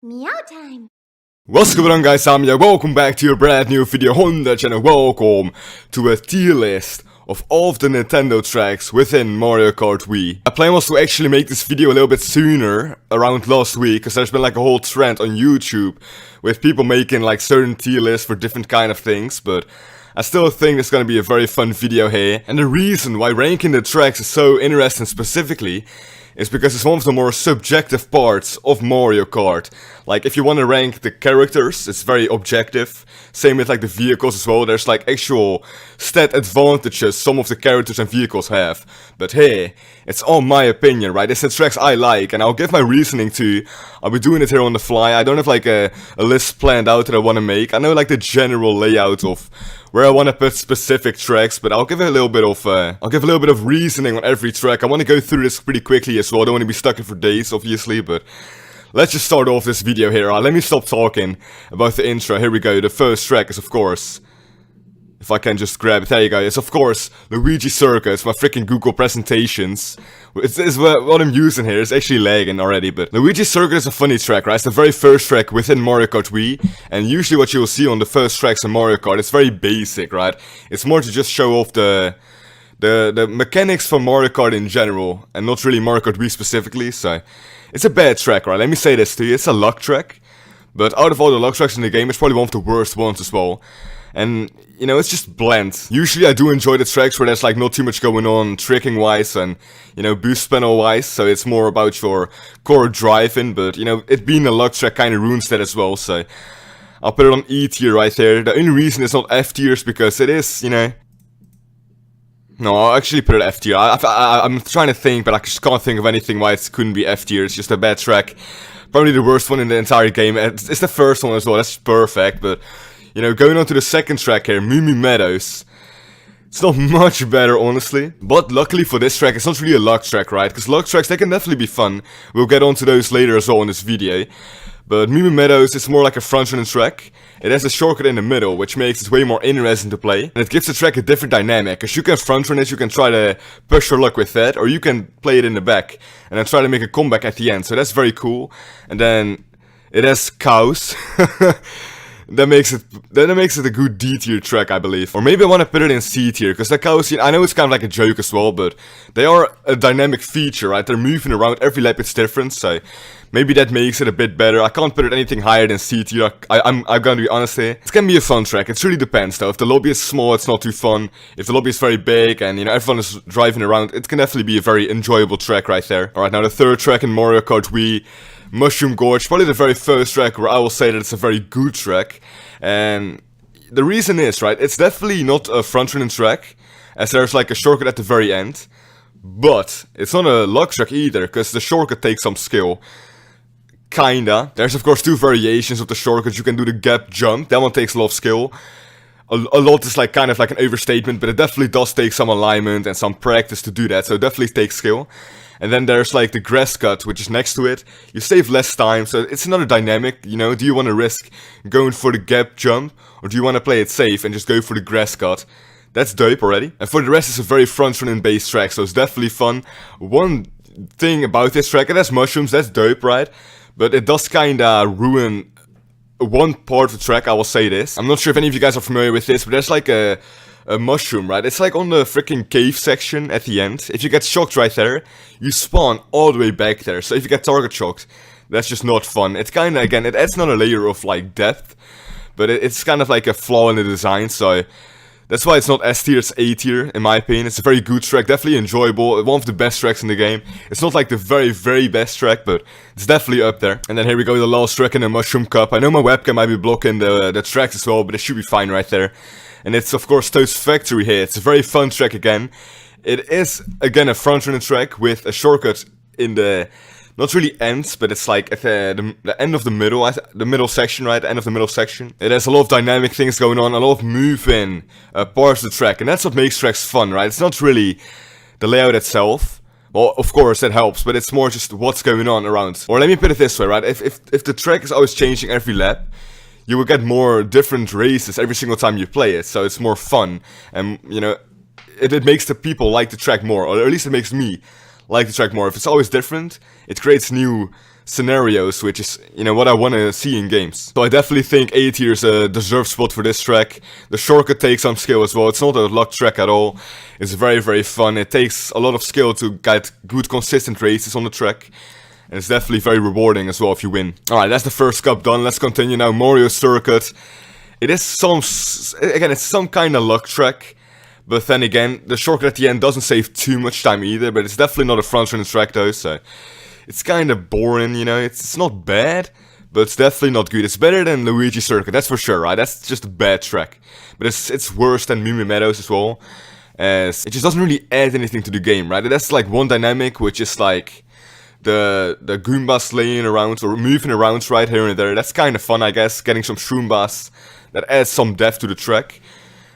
Meow time! What's going on, guys? I'm Meow. Welcome back to a brand new video on the channel. Welcome to a tier list of all of the Nintendo tracks within Mario Kart Wii. My plan was to actually make this video a little bit sooner, around last week, because there's been like a whole trend on YouTube with people making like certain tier lists for different kind of things, but I still think it's gonna be a very fun video here. And the reason why ranking the tracks is so interesting specifically is because it's one of the more subjective parts of Mario Kart. Like, if you want to rank the characters, it's very objective. Same with like the vehicles as well. There's like actual stat advantages some of the characters and vehicles have. But hey, it's all my opinion, right? It's the tracks I like, and I'll give my reasoning too. I'll be doing it here on the fly. I don't have like a list planned out that I want to make. I know like the general layout of where I want to put specific tracks, but I'll give a little bit of reasoning on every track. I want to go through this pretty quickly as well. I don't want to be stuck in for days, obviously, but let's just start off this video here. Let me stop talking about the intro. Here we go. The first track is, of course, if I can just grab it, there you go. It's of course Luigi Circuit. It's my freaking Google presentations. It's what I'm using here. It's actually lagging already, but Luigi Circuit is a funny track, right? It's the very first track within Mario Kart Wii, and usually what you'll see on the first tracks in Mario Kart, it's very basic, right? It's more to just show off the mechanics for Mario Kart in general, and not really Mario Kart Wii specifically, so it's a bad track, right? Let me say this to you, it's a luck track, but out of all the luck tracks in the game, it's probably one of the worst ones as well. And, you know, it's just bland. Usually I do enjoy the tracks where there's like not too much going on tricking wise and, you know, boost panel wise, so it's more about your core driving, but, you know, it being a luck track kind of ruins that as well, so I'll put it on E tier right there. The only reason it's not F tier is because it is, you know... No, I'll actually put it F tier. I'm trying to think, but I just can't think of anything why it couldn't be F tier. It's just a bad track. Probably the worst one in the entire game. It's the first one as well, that's perfect, but... You know, going on to the second track here, Moo Moo Meadows. It's not much better, honestly. But luckily for this track, it's not really a luck track, right? Because luck tracks, they can definitely be fun. We'll get onto those later as well in this video. But Moo Moo Meadows is more like a front-running track. It has a shortcut in the middle, which makes it way more interesting to play. And it gives the track a different dynamic. Because you can front-run it, you can try to push your luck with that. Or you can play it in the back and then try to make a comeback at the end. So that's very cool. And then it has cows. That makes it a good D tier track, I believe. Or maybe I want to put it in C tier, because the cows, I know it's kind of like a joke as well, but they are a dynamic feature, right? They're moving around, every lap it's different, so maybe that makes it a bit better. I can't put it anything higher than C tier, I'm gonna be honest here. It's gonna be a fun track, it really depends though. If the lobby is small, it's not too fun. If the lobby is very big and, you know, everyone is driving around, it can definitely be a very enjoyable track right there. Alright, now the third track in Mario Kart Wii, Mushroom Gorge, probably the very first track where I will say that it's a very good track. And the reason is, right, it's definitely not a front-running track, as there's like a shortcut at the very end. But it's not a luck track either, because the shortcut takes some skill. Kinda. There's of course two variations of the shortcut. You can do the gap jump, that one takes a lot of skill. A lot is like kind of like an overstatement, but it definitely does take some alignment and some practice to do that, so it definitely takes skill. And then there's like the grass cut, which is next to it. You save less time, so it's another dynamic, you know. Do you want to risk going for the gap jump, or do you want to play it safe and just go for the grass cut? That's dope already. And for the rest, it's a very front-running based track, so it's definitely fun. One thing about this track, it has mushrooms, that's dope, right? But it does kinda ruin one part of the track, I will say this. I'm not sure if any of you guys are familiar with this, but there's like a mushroom, right? It's like on the freaking cave section at the end. If you get shocked right there, you spawn all the way back there. So if you get target shocked, that's just not fun. It's kinda, again, it adds another layer of like depth, but it's kind of like a flaw in the design, so that's why it's not S tier, it's A tier, in my opinion. It's a very good track, definitely enjoyable, one of the best tracks in the game. It's not like the very, very best track, but it's definitely up there. And then here we go, the last track in the Mushroom Cup. I know my webcam might be blocking the tracks as well, but it should be fine right there. And it's of course Toad's Factory here. It's a very fun track again. It is, again, a front-running track with a shortcut in the... Not really ends, but it's like at the end of the middle, the middle section, right? The end of the middle section. It has a lot of dynamic things going on, a lot of moving parts of the track, and that's what makes tracks fun, right? It's not really the layout itself. Well, of course, that helps, but it's more just what's going on around. Or let me put it this way, right? If the track is always changing every lap, you will get more different races every single time you play it, so it's more fun. And, you know, it makes the people like the track more, or at least it makes me like the track more. If it's always different, it creates new scenarios, which is, you know, what I want to see in games. So I definitely think Ethier is a deserved spot for this track. The shortcut takes some skill as well. It's not a luck track at all. It's very, very fun. It takes a lot of skill to get good, consistent races on the track. And it's definitely very rewarding as well if you win. Alright, that's the first cup done. Let's continue now. Morio Circuit. It is again, it's some kind of luck track. But then again, the shortcut at the end doesn't save too much time either. But it's definitely not a front-running track though, so it's kind of boring, you know. It's not bad, but it's definitely not good. It's better than Luigi Circuit, that's for sure, right? That's just a bad track. But it's worse than Moo Moo Meadows as well, as it just doesn't really add anything to the game, right? That's like one dynamic, which is like the Goombas laying around or moving around right here and there. That's kind of fun, I guess, getting some Shroombas. That adds some depth to the track.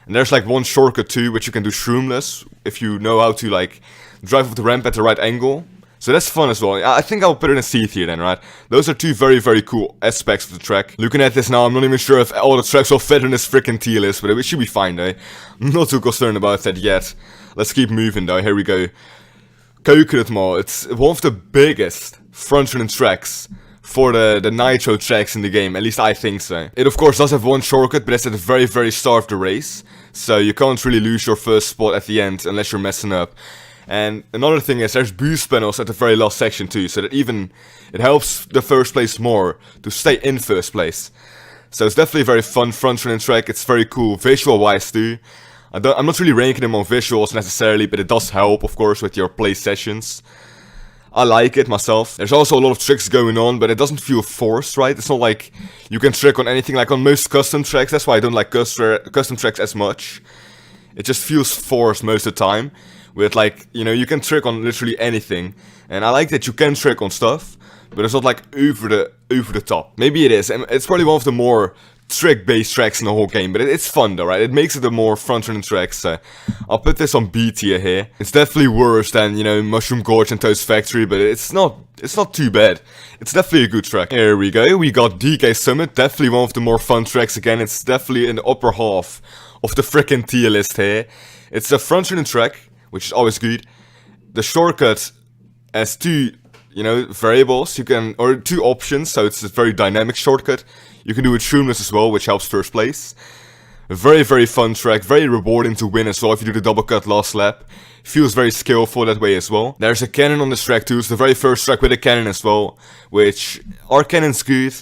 And there's like one shortcut too, which you can do shroomless, if you know how to like drive off the ramp at the right angle. So that's fun as well. I think I'll put it in C tier then, right? Those are two very, very cool aspects of the track. Looking at this now, I'm not even sure if all the tracks will fit in this freaking tier list, but it should be fine though. I'm not too concerned about that yet. Let's keep moving though, here we go. Koopa Cape, it's one of the biggest front-running tracks for the NITRO tracks in the game, at least I think so. It of course does have one shortcut, but it's at the very, very start of the race. So you can't really lose your first spot at the end unless you're messing up. And another thing is there's boost panels at the very last section too, so that even it helps the first place more to stay in first place. So it's definitely a very fun front-running track. It's very cool visual-wise too. I'm not really ranking them on visuals necessarily, but it does help, of course, with your play sessions. I like it myself. There's also a lot of tricks going on, but it doesn't feel forced, right? It's not like you can trick on anything like on most custom tracks. That's why I don't like custom tracks as much. It just feels forced most of the time. With like, you know, you can trick on literally anything. And I like that you can trick on stuff, but it's not like over the top. Maybe it is, and it's probably one of the more trick-based tracks in the whole game, but it's fun though, right? It makes it a more front-running track, so I'll put this on B tier here. It's definitely worse than, you know, Mushroom Gorge and Toad's Factory, but it's not too bad. It's definitely a good track. Here we go, we got DK Summit, definitely one of the more fun tracks again. It's definitely in the upper half of the frickin' tier list here. It's a front-running track, which is always good. The shortcut has two, you know, variables, or two options, so it's a very dynamic shortcut. You can do it shroomless as well, which helps first place. A very, very fun track, very rewarding to win as well if you do the double cut last lap. Feels very skillful that way as well. There's a cannon on this track too, it's the very first track with a cannon as well, which, our cannon's good.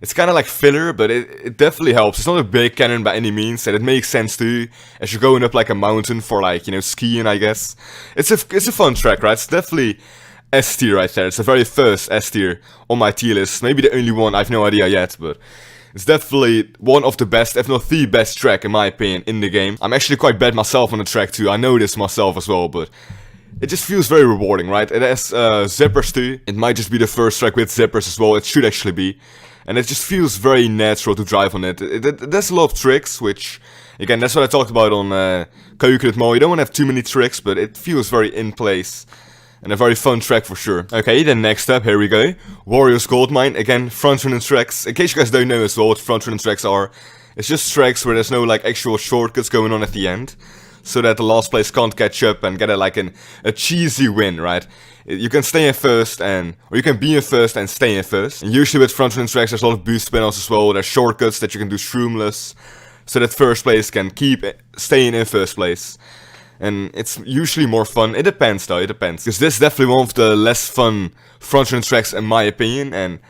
It's kind of like filler, but it definitely helps. It's not a big cannon by any means, and it makes sense too, as you're going up like a mountain for like, you know, skiing, I guess. It's a fun track, right? It's definitely S tier right there. It's the very first S tier on my tier list. Maybe the only one, I've no idea yet, but it's definitely one of the best, if not the best track in my opinion in the game. I'm actually quite bad myself on the track too. I know this myself as well, but it just feels very rewarding, right? It has zippers too. It might just be the first track with zippers as well. It should actually be. And it just feels very natural to drive on it. There's a lot of tricks, which, again, that's what I talked about on Koopa Cape. You don't want to have too many tricks, but it feels very in place. And a very fun track for sure. Okay, then next up, here we go. Warios Goldmine, again, front-running tracks. In case you guys don't know as well what front-running tracks are, it's just tracks where there's no like actual shortcuts going on at the end. So that the last place can't catch up and get a cheesy win, right? You can stay in first or you can be in first and stay in first. And usually with front-running tracks there's a lot of boost panels as well. There's shortcuts that you can do shroomless. So that first place can keep staying in first place. And it's usually more fun. It depends though, it depends. Because this is definitely one of the less fun front-running tracks in my opinion. And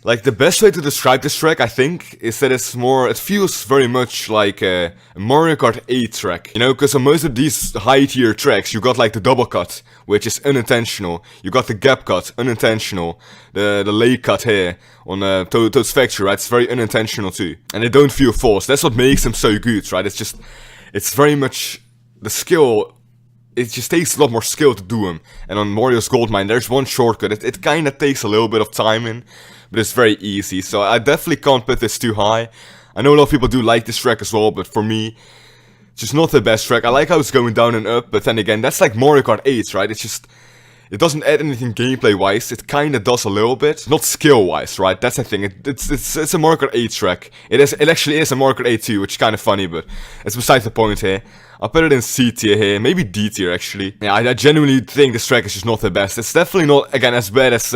like the best way to describe this track, I think, is that it feels very much like a Mario Kart 8 track. You know, because on most of these high tier tracks, you got like the double cut, which is unintentional. You got the gap cut, unintentional. The lay cut here on Toad's Factory, right? It's very unintentional too. And they don't feel forced. That's what makes them so good, right? It's very much the skill. It just takes a lot more skill to do them. And on Morio's Goldmine, there's one shortcut. It kind of takes a little bit of time in, but it's very easy. So I definitely can't put this too high. I know a lot of people do like this track as well, but for me, it's just not the best track. I like how it's going down and up, but then again, that's like Mario Kart 8, right? It doesn't add anything gameplay-wise. It kinda does a little bit. Not skill-wise, right? That's the thing. It's a Mario Kart 8 track. It actually is a Mario Kart 8 too, which is kinda funny, but it's besides the point here. I'll put it in C tier here, maybe D tier actually. Yeah, I genuinely think this track is just not the best. It's definitely not, again, as bad as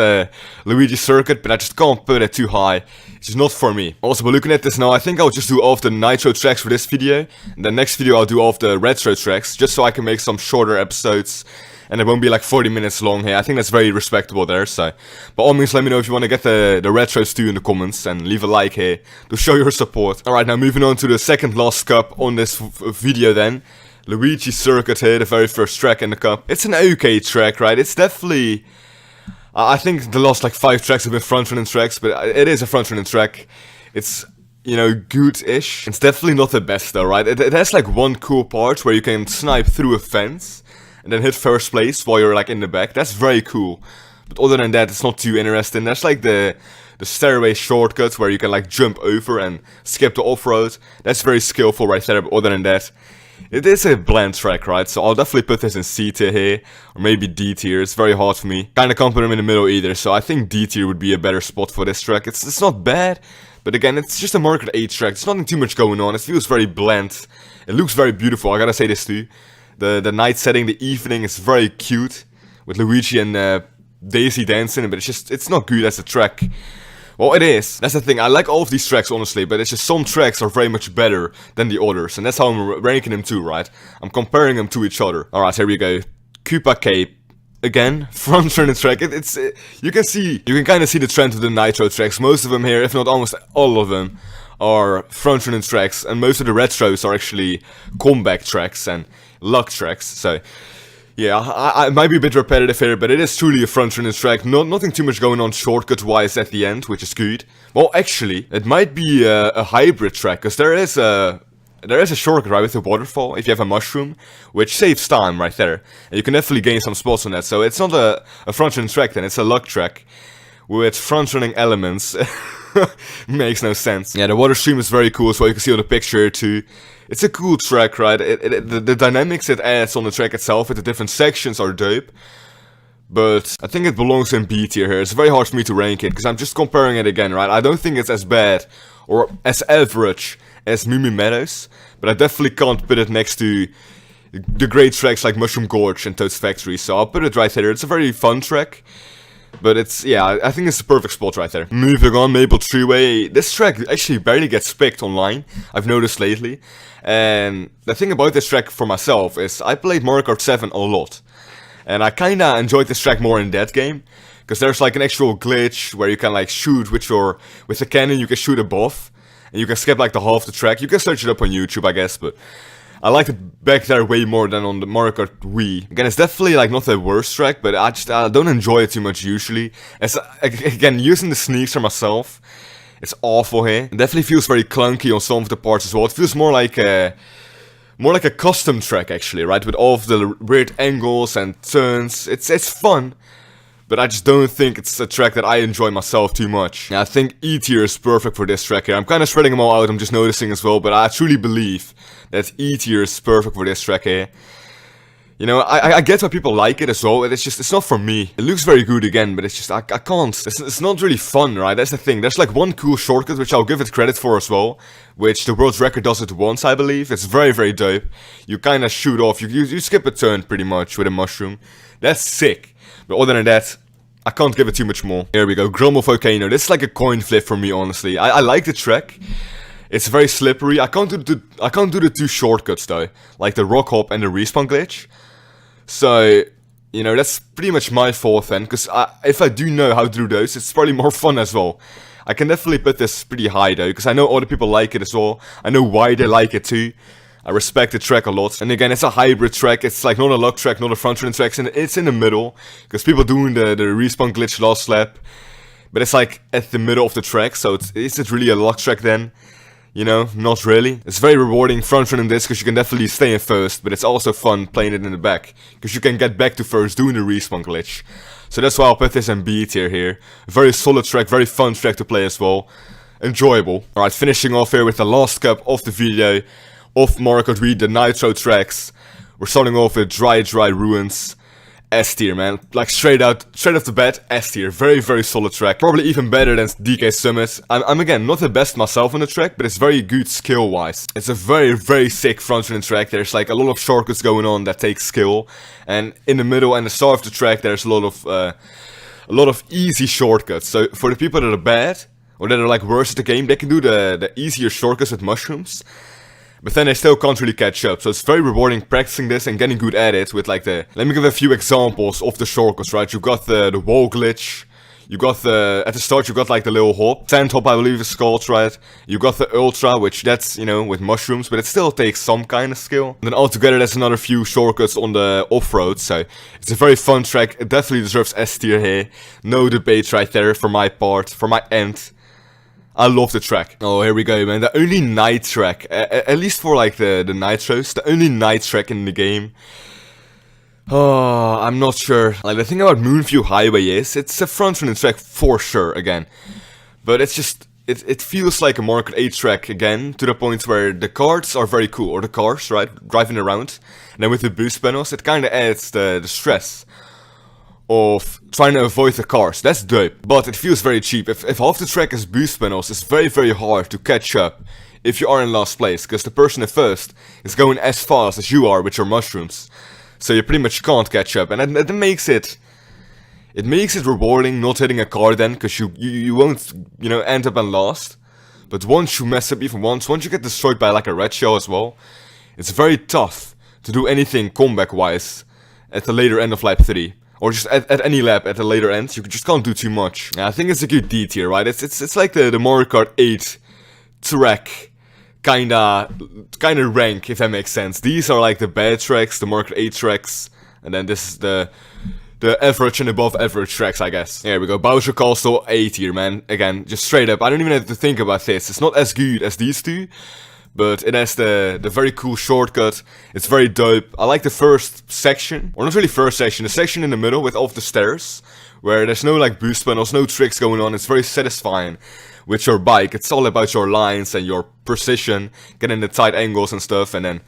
Luigi Circuit, but I just can't put it too high. It's just not for me. Also, by looking at this now, I think I'll just do all of the Nitro tracks for this video. And the next video I'll do all of the Retro tracks, just so I can make some shorter episodes. And it won't be like 40 minutes long here. I think that's very respectable there, so... By all means, let me know if you want to get the retros too in the comments. And leave a like here to show your support. Alright, now moving on to the second last cup on this video then. Luigi Circuit here, the very first track in the cup. It's an okay track, right? It's definitely... I think the last like 5 tracks have been front-running tracks, but it is a front-running track. It's... you know, good-ish. It's definitely not the best though, right? It has like one cool part where you can snipe through a fence and then hit first place while you're like in the back. That's very cool. But other than that, it's not too interesting. There's like the stairway shortcuts where you can like jump over and skip the off-road. That's very skillful right there, but other than that, it is a bland track, right? So I'll definitely put this in C tier here, or maybe D tier. It's very hard for me. Kinda can't put them in the middle either, so I think D tier would be a better spot for this track. It's not bad, but again, it's just a Mario Kart 8 track. There's nothing too much going on. It feels very bland. It looks very beautiful, I gotta say this too. The night setting, the evening is very cute, with Luigi and Daisy dancing, but it's not good as a track. Well, it is. That's the thing. I like all of these tracks, honestly, but it's just some tracks are very much better than the others, and that's how I'm ranking them too, right? I'm comparing them to each other. Alright, here we go. Koopa Cape. Again, front-running track. You can kind of see the trend of the Nitro tracks. Most of them here, if not almost all of them, are front-running tracks, and most of the retros are actually comeback tracks and luck tracks, so... yeah, I might be a bit repetitive here, but it is truly a front-running track. Nothing too much going on shortcut-wise at the end, which is good. Well, actually, it might be a hybrid track, because there is a shortcut, right, with the waterfall, if you have a mushroom, which saves time right there. And you can definitely gain some spots on that, so it's not a front-running track then, it's a luck track. With front-running elements. Makes no sense. Yeah, the water stream is very cool, so you can see on the picture here too. It's a cool track, right? The dynamics it adds on the track itself with the different sections are dope. But I think it belongs in B tier here. It's very hard for me to rank it, because I'm just comparing it again, right? I don't think it's as bad or as average as Moo Moo Meadows, but I definitely can't put it next to the great tracks like Mushroom Gorge and Toad's Factory, so I'll put it right here. It's a very fun track. But it's, yeah, I think it's the perfect spot right there. Moving on, Maple Treeway. This track actually barely gets picked online, I've noticed lately. And the thing about this track for myself is I played Mario Kart 7 a lot. And I kinda enjoyed this track more in that game. Because there's like an actual glitch where you can like shoot with the cannon, you can shoot above. And you can skip like the half the track. You can search it up on YouTube, I guess, but... I liked it back there way more than on the Mario Kart Wii. Again, it's definitely like not the worst track, but I don't enjoy it too much usually. Again, using the sneaks for myself, it's awful here. It definitely feels very clunky on some of the parts as well. It feels more like a custom track actually, right? With all of the weird angles and turns. It's fun. But I just don't think it's a track that I enjoy myself too much. Yeah, I think E tier is perfect for this track here. I'm kind of spreading them all out, I'm just noticing as well. But I truly believe that E tier is perfect for this track here. You know, I get why people like it as well. It's not for me. It looks very good again, but it's just, I can't. It's not really fun, right? That's the thing. There's like one cool shortcut, which I'll give it credit for as well. Which the world's record does it once, I believe. It's very, very dope. You kind of shoot off. You skip a turn pretty much with a mushroom. That's sick. But other than that, I can't give it too much more. Here we go, Volcano. This is like a coin flip for me, honestly. I like the track. It's very slippery. I can't do the 2 shortcuts though, like the rock hop and the respawn glitch. So, you know, that's pretty much my fault then, because if I do know how to do those, it's probably more fun as well. I can definitely put this pretty high though, because I know other people like it as well. I know why they like it too. I respect the track a lot. And again, it's a hybrid track. It's like not a luck track, not a front-running track. And it's in the middle. Because people doing the respawn glitch last lap. But it's like at the middle of the track. So is it really a luck track then? You know, not really. It's very rewarding front-running this, because you can definitely stay in first. But it's also fun playing it in the back. Because you can get back to first doing the respawn glitch. So that's why I'll put this in B tier here. Very solid track, very fun track to play as well. Enjoyable. Alright, finishing off here with the last cup of the video. Of Mario Kart Wii, the Nitro tracks. We're starting off with Dry Ruins. S tier, man. Like straight off the bat, S tier. Very, very solid track. Probably even better than DK Summit. I'm again not the best myself on the track, but it's very good skill wise. It's a very, very sick front running track. There's like a lot of shortcuts going on that take skill, and in the middle and the start of the track, there's a lot of easy shortcuts. So for the people that are bad or that are like worse at the game, they can do the easier shortcuts with mushrooms. But then they still can't really catch up, so it's very rewarding practicing this and getting good at it with like the... Let me give a few examples of the shortcuts, right? You got the wall glitch, you got the... At the start you got like the little hop, sand hop I believe is called, right? You got the ultra, which that's, you know, with mushrooms, but it still takes some kind of skill. And then altogether there's another few shortcuts on the off-road, so it's a very fun track. It definitely deserves S tier here. No debate right there for my part, for my end. I love the track. Oh, here we go, man. The only night track, at least for like the nitros, the only night track in the game. Oh, I'm not sure. Like the thing about Moonview Highway is, it's a front-running track for sure, again. But it's just, it feels like a Market 8 track again, to the point where the carts are very cool, or the cars, right, driving around. And then with the boost panels, it kind of adds the stress of trying to avoid the cars. That's dope, but it feels very cheap. If half the track is boost panels, it's very, very hard to catch up if you are in last place, because the person in first is going as fast as you are with your mushrooms. So you pretty much can't catch up, and that makes it... It makes it rewarding not hitting a car then, because you won't, you know, end up in last. But once you mess up even once you get destroyed by like a red shell as well, it's very tough to do anything comeback-wise at the later end of lap 3. Or just at any lap at the later end, you just can't do too much. Yeah, I think it's a good D tier, right? It's like the Mario Kart 8 track kinda rank, if that makes sense. These are like the bad tracks, the Mario Kart 8 tracks, and then this is the average and above average tracks, I guess. There we go. Bioshock also A tier, man. Again, just straight up. I don't even have to think about this. It's not as good as these two, but it has the very cool shortcut. It's very dope. I like the first section, or not really first section, the section in the middle with all of the stairs, where there's no like boost panels, no tricks going on. It's very satisfying with your bike. It's all about your lines and your precision, getting the tight angles and stuff, and then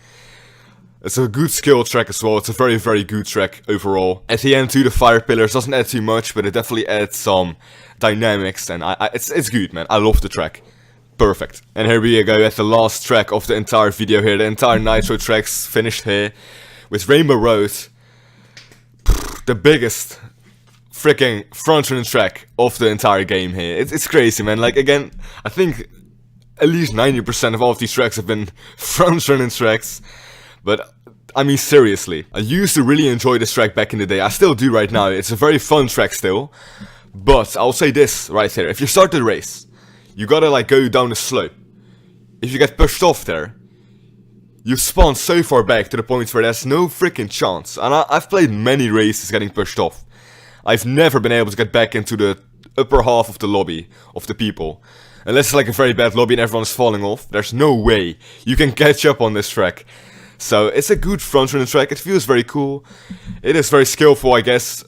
it's a good skill track as well. It's a very, very good track overall. At the end too, the fire pillars doesn't add too much, but it definitely adds some dynamics, and it's good, man. I love the track. Perfect. And here we go at the last track of the entire video here. The entire Nitro tracks finished here with Rainbow Road. The biggest freaking front-running track of the entire game here. It's crazy, man. Like, again, I think at least 90% of all of these tracks have been front-running tracks. But, I mean, seriously. I used to really enjoy this track back in the day. I still do right now. It's a very fun track still. But I'll say this right here. If you start the race, you gotta like go down the slope. If you get pushed off there, you spawn so far back to the point where there's no freaking chance. And I've played many races getting pushed off. I've never been able to get back into the upper half of the lobby of the people. Unless it's like a very bad lobby and everyone's falling off. There's no way you can catch up on this track. So it's a good front running track. It feels very cool. It is very skillful, I guess.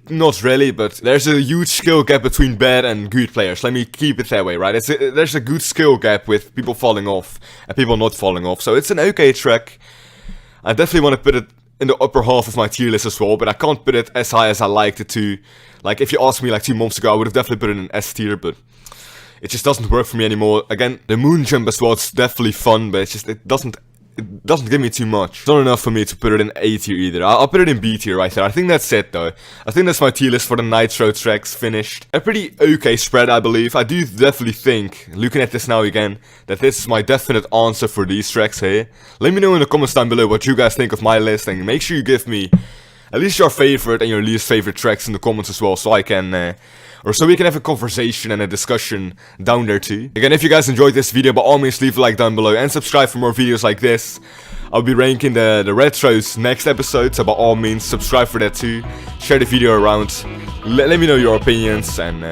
Not really, but there's a huge skill gap between bad and good players. Let me keep it that way, right? There's a good skill gap with people falling off and people not falling off. So it's an okay track. I definitely want to put it in the upper half of my tier list as well, but I can't put it as high as I liked it to. Like, if you asked me like 2 months ago, I would have definitely put it in S tier, but it just doesn't work for me anymore. Again, the moon jump as well, it's definitely fun, but it doesn't give me too much. It's not enough for me to put it in A tier either. I'll put it in B tier right there. I think that's it though. I think that's my tier list for the Nitro tracks finished. A pretty okay spread, I believe. I do definitely think, looking at this now again, that this is my definite answer for these tracks here. Let me know in the comments down below what you guys think of my list, and make sure you give me at least your favorite and your least favorite tracks in the comments as well, so I can or so we can have a conversation and a discussion down there too. Again, if you guys enjoyed this video, by all means leave a like down below and subscribe for more videos like this. I'll be ranking the retros next episode, so by all means subscribe for that too. Share the video around. Let me know your opinions, and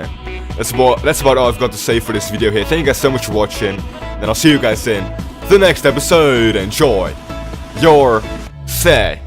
that's about all I've got to say for this video here. Thank you guys so much for watching, and I'll see you guys in the next episode. Enjoy your stay.